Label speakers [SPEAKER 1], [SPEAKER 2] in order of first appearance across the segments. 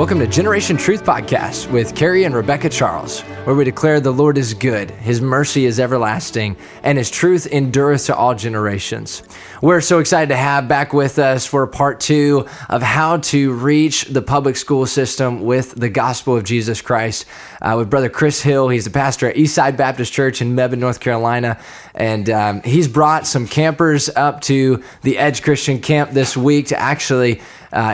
[SPEAKER 1] Welcome to Generation Truth Podcast with Carey and Rebecca Charles, where we declare the Lord is good, His mercy is everlasting, and His truth endureth to all generations. We're so excited to have back with us for part 2 of how to reach the public school system with the gospel of Jesus Christ with Brother Chris Hill. He's the pastor at Eastside Baptist Church in Mebane, North Carolina, and he's brought some campers up to the Edge Christian Camp this week to actually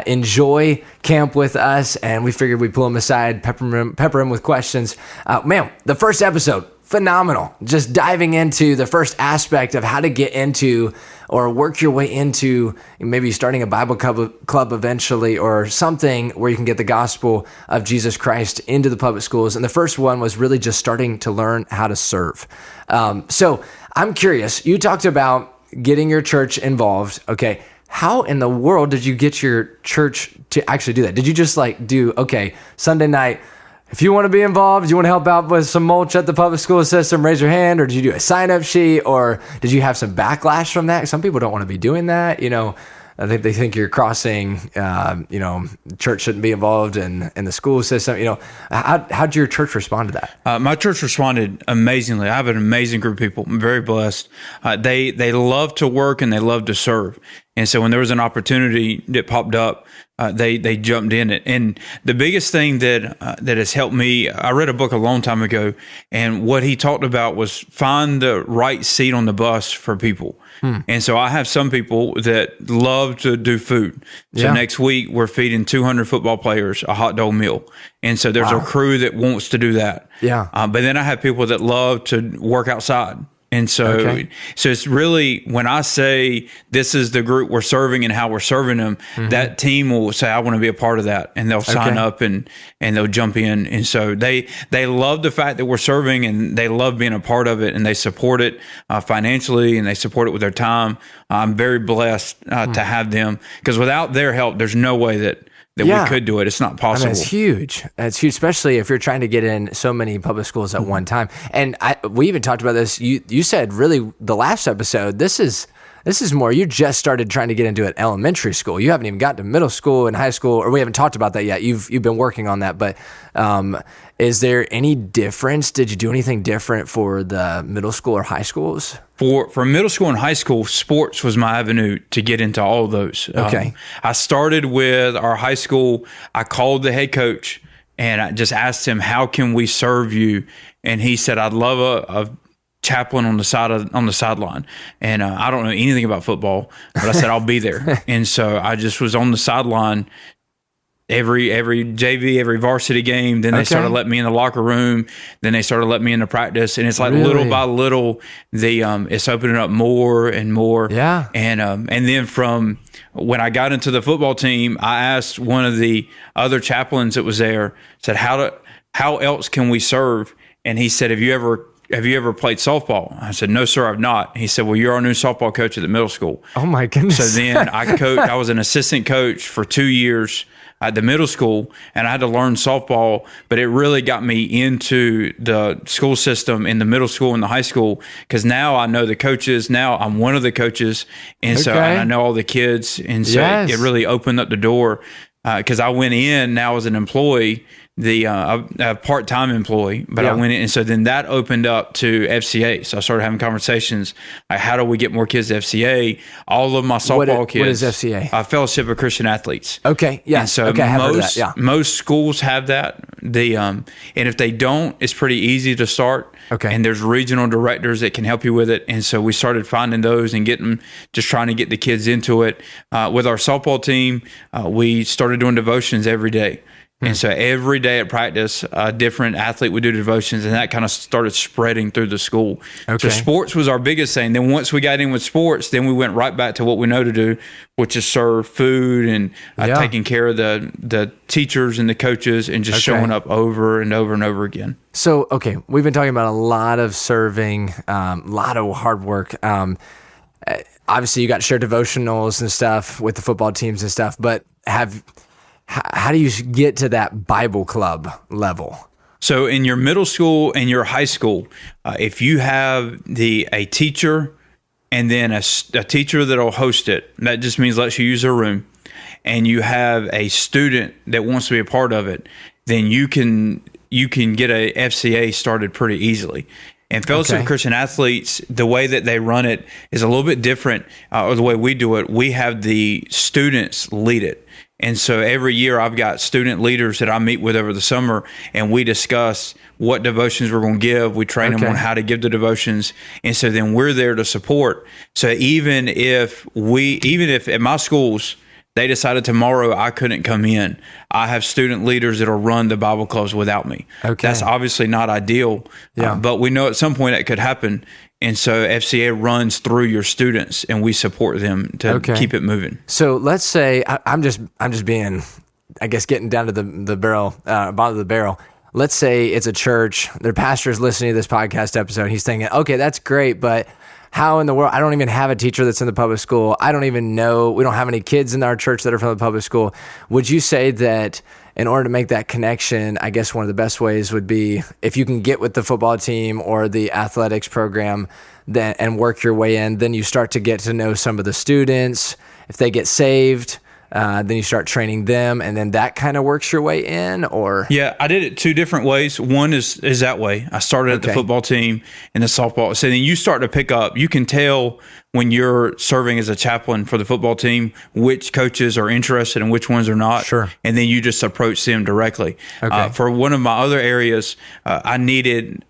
[SPEAKER 1] enjoy camp with us, and we figured we'd pull him aside, pepper him with questions. Man, the first episode, phenomenal. Just diving into the first aspect of how to get into or work your way into maybe starting a Bible club eventually, or something where you can get the gospel of Jesus Christ into the public schools. And the first one was really just starting to learn how to serve. So I'm curious, you talked about getting your church involved. Okay. How in the world did you get your church to actually do that? Did you just okay, Sunday night, if you want to be involved, you want to help out with some mulch at the public school system, raise your hand? Or did you do a sign-up sheet? Or did you have some backlash from that? Some people don't want to be doing that. I think they think you're crossing, church shouldn't be involved in the school system. How'd your church respond to that?
[SPEAKER 2] My church responded amazingly. I have an amazing group of people. I'm very blessed. They love to work and they love to serve. And so when there was an opportunity that popped up, they jumped in it. And the biggest thing that has helped me, I read a book a long time ago, and what he talked about was find the right seat on the bus for people. And so I have some people that love to do food. So next week we're feeding 200 football players a hot dog meal. And so there's a crew that wants to do that. But then I have people that love to work outside. And so, so it's really, when I say this is the group we're serving and how we're serving them, that team will say, I want to be a part of that. And they'll sign up and they'll jump in. And so they love the fact that we're serving, and they love being a part of it, and they support it financially, and they support it with their time. I'm very blessed to have them, because without their help, there's no way that we could do it. It's not possible.
[SPEAKER 1] I mean, it's huge. It's huge, especially if you're trying to get in so many public schools at one time. And we even talked about this. You said really the last episode, this is more, you just started trying to get into an elementary school. You haven't even gotten to middle school and high school, or we haven't talked about that yet. You've been working on that, but is there any difference? Did you do anything different for the middle school or high schools?
[SPEAKER 2] For middle school and high school, sports was my avenue to get into all of those.
[SPEAKER 1] Okay.
[SPEAKER 2] I started with our high school. I called the head coach and I just asked him, how can we serve you? And he said, I'd love a chaplain on the sideline. And I don't know anything about football, but I said, I'll be there. And so I just was on the sideline every JV, every varsity game. Then they started letting me in the locker room. Then they started letting me into practice. And it's like little by little, it's opening up more and more.
[SPEAKER 1] Yeah.
[SPEAKER 2] And then from when I got into the football team, I asked one of the other chaplains that was there, said, how else can we serve? And he said, have you ever played softball? I said, no, sir, I've not. He said, well, you're our new softball coach at the middle school.
[SPEAKER 1] Oh my goodness.
[SPEAKER 2] So then I was an assistant coach for 2 years at the middle school, and I had to learn softball, but it really got me into the school system in the middle school and the high school, because now I know the coaches. Now I'm one of the coaches, and so and I know all the kids, and so it really opened up the door, because I went in now as an employee, a part-time employee, but I went in, and so then that opened up to FCA. So I started having conversations like, how do we get more kids to FCA? All of my softball kids.
[SPEAKER 1] What is FCA?
[SPEAKER 2] Fellowship of Christian Athletes.
[SPEAKER 1] Okay, yeah.
[SPEAKER 2] And so most schools have that. And if they don't, it's pretty easy to start.
[SPEAKER 1] Okay.
[SPEAKER 2] And there's regional directors that can help you with it. And so we started finding those and just trying to get the kids into it. With our softball team, we started doing devotions every day. And so every day at practice, a different athlete would do devotions, and that kind of started spreading through the school.
[SPEAKER 1] Okay.
[SPEAKER 2] So sports was our biggest thing. Then once we got in with sports, then we went right back to what we know to do, which is serve food and taking care of the teachers and the coaches, and just showing up over and over and over again.
[SPEAKER 1] So, we've been talking about a lot of serving, a lot of hard work. Obviously, you got shared devotionals and stuff with the football teams and stuff, but how do you get to that Bible club level?
[SPEAKER 2] So in your middle school and your high school, if you have a teacher and then a teacher that'll host it, that just means lets you use their room. and you have a student that wants to be a part of it, then you can get a FCA started pretty easily. And Fellowship of Christian Athletes, the way that they run it is a little bit different, or the way we do it. We have the students lead it. And so every year I've got student leaders that I meet with over the summer, and we discuss what devotions we're going to give. We train them on how to give the devotions. And so then we're there to support. So even if at my schools, they decided tomorrow I couldn't come in, I have student leaders that'll run the Bible clubs without me. That's obviously not ideal, but we know at some point that could happen. And so FCA runs through your students, and we support them to keep it moving.
[SPEAKER 1] So let's say I'm just being, I guess, getting down to the barrel, bottom of the barrel. Let's say it's a church. Their pastor is listening to this podcast episode. He's thinking, okay, that's great, but how in the world? I don't even have a teacher that's in the public school. I don't even know. We don't have any kids in our church that are from the public school. Would you say that in order to make that connection, I guess one of the best ways would be if you can get with the football team or the athletics program and work your way in, then you start to get to know some of the students. If they get saved, then you start training them, and then that kind of works your way in, or?
[SPEAKER 2] Yeah, I did it two different ways. One is that way. I started at the football team and the softball. So then you start to pick up. You can tell when you're serving as a chaplain for the football team which coaches are interested and which ones are not.
[SPEAKER 1] Sure.
[SPEAKER 2] And then you just approach them directly. For one of my other areas, I didn't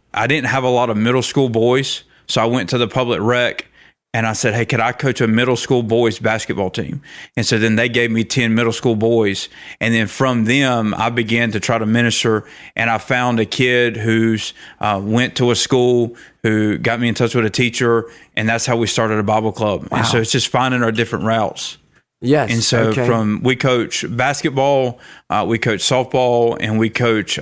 [SPEAKER 2] have a lot of middle school boys, so I went to the public rec. And I said, hey, could I coach a middle school boys basketball team? And so then they gave me 10 middle school boys. And then from them, I began to try to minister. And I found a kid who's went to a school who got me in touch with a teacher. And that's how we started a Bible club. Wow. And so it's just finding our different routes.
[SPEAKER 1] Yes.
[SPEAKER 2] And so we coach basketball, we coach softball, and we coach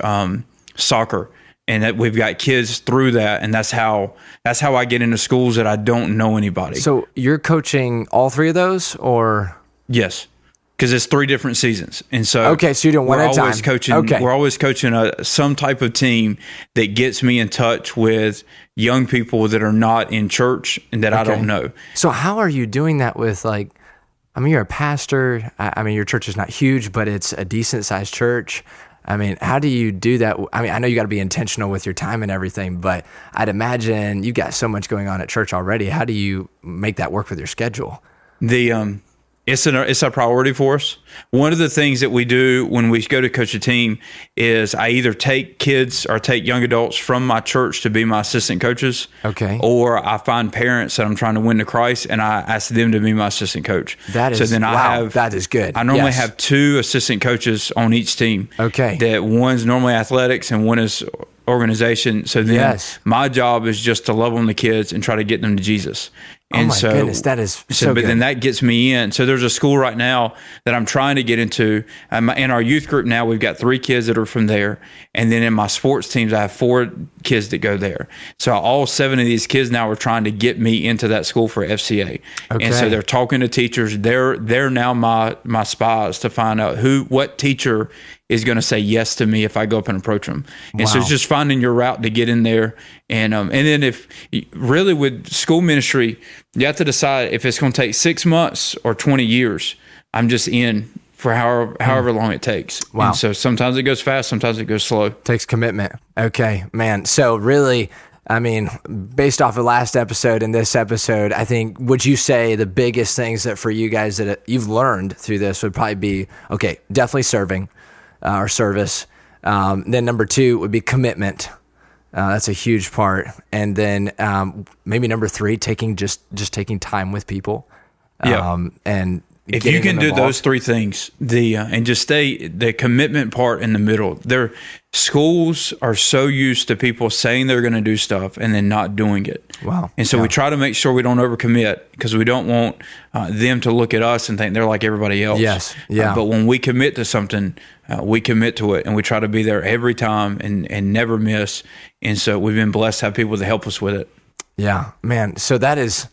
[SPEAKER 2] soccer. And that we've got kids through that, and that's how I get into schools that I don't know anybody.
[SPEAKER 1] So you're coaching all three of those, or?
[SPEAKER 2] Yes, because it's 3 different seasons, and so
[SPEAKER 1] so you're doing one at a time.
[SPEAKER 2] We're always coaching some type of team that gets me in touch with young people that are not in church and that I don't know.
[SPEAKER 1] So how are you doing that with you're a pastor. Your church is not huge, but it's a decent sized church. How do you do that? I know you got to be intentional with your time and everything, but I'd imagine you've got so much going on at church already. How do you make that work with your schedule?
[SPEAKER 2] It's a priority for us. One of the things that we do when we go to coach a team is I either take kids or take young adults from my church to be my assistant coaches. Or I find parents that I'm trying to win to Christ, and I ask them to be my assistant coach.
[SPEAKER 1] That is good.
[SPEAKER 2] I normally have 2 assistant coaches on each team. That one's normally athletics and one is organization. So then my job is just to love on the kids and try to get them to Jesus. And
[SPEAKER 1] goodness, that is so
[SPEAKER 2] but
[SPEAKER 1] good.
[SPEAKER 2] Then that gets me in. So there's a school right now that I'm trying to get into. In our youth group now, we've got 3 kids that are from there. And then in my sports teams, I have 4 kids that go there. So all 7 of these kids now are trying to get me into that school for FCA. And so they're talking to teachers. They're now my spies to find out what teacher is going to say yes to me if I go up and approach them. And so it's just finding your route to get in there. And then if really with school ministry, you have to decide if it's going to take 6 months or 20 years. I'm just in for however long it takes. Wow. And so sometimes it goes fast, sometimes it goes slow.
[SPEAKER 1] Takes commitment. Okay, man. So really, based off of last episode and this episode, I think, would you say the biggest things that for you guys that you've learned through this would probably be, definitely serving or service. Then number 2 would be commitment. That's a huge part. And then maybe number 3, taking time with people. And
[SPEAKER 2] if you can do those 3 things, and just stay the commitment part in the middle. Schools are so used to people saying they're going to do stuff and then not doing it.
[SPEAKER 1] Wow.
[SPEAKER 2] And so we try to make sure we don't overcommit because we don't want them to look at us and think they're like everybody else.
[SPEAKER 1] Yes. Yeah.
[SPEAKER 2] But when we commit to something, we commit to it, and we try to be there every time and never miss. And so we've been blessed to have people to help us with it.
[SPEAKER 1] Yeah, man. So that is,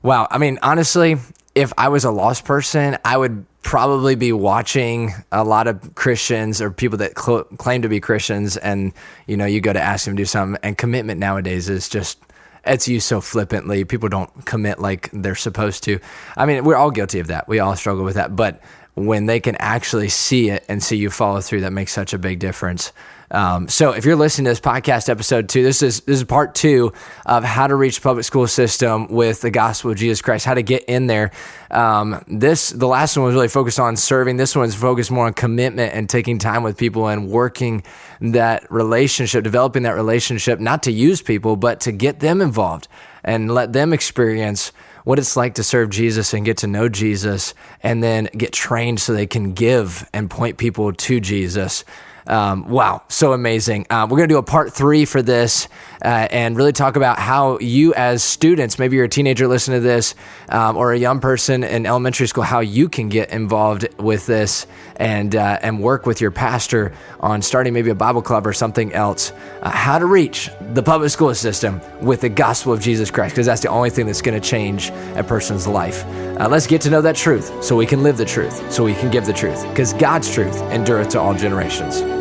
[SPEAKER 1] wow. Honestly, if I was a lost person, I would probably be watching a lot of Christians or people that claim to be Christians, and you go to ask them to do something, and commitment nowadays is just, it's used so flippantly. People don't commit like they're supposed to. We're all guilty of that. We all struggle with that. But when they can actually see it and see you follow through. That makes such a big difference. So if you're listening to this podcast episode 2, this is part 2 of how to reach the public school system with the gospel of Jesus Christ, how to get in there. The last one was really focused on serving. This one's focused more on commitment and taking time with people and working that relationship, developing that relationship, not to use people, but to get them involved and let them experience what it's like to serve Jesus and get to know Jesus, and then get trained so they can give and point people to Jesus. Wow, so amazing. We're going to do a part 3 for this and really talk about how you as students, maybe you're a teenager listening to this, or a young person in elementary school, how you can get involved with this and work with your pastor on starting maybe a Bible club or something else, how to reach the public school system with the gospel of Jesus Christ, because that's the only thing that's going to change a person's life. Let's get to know that truth so we can live the truth, so we can give the truth, because God's truth endureth to all generations.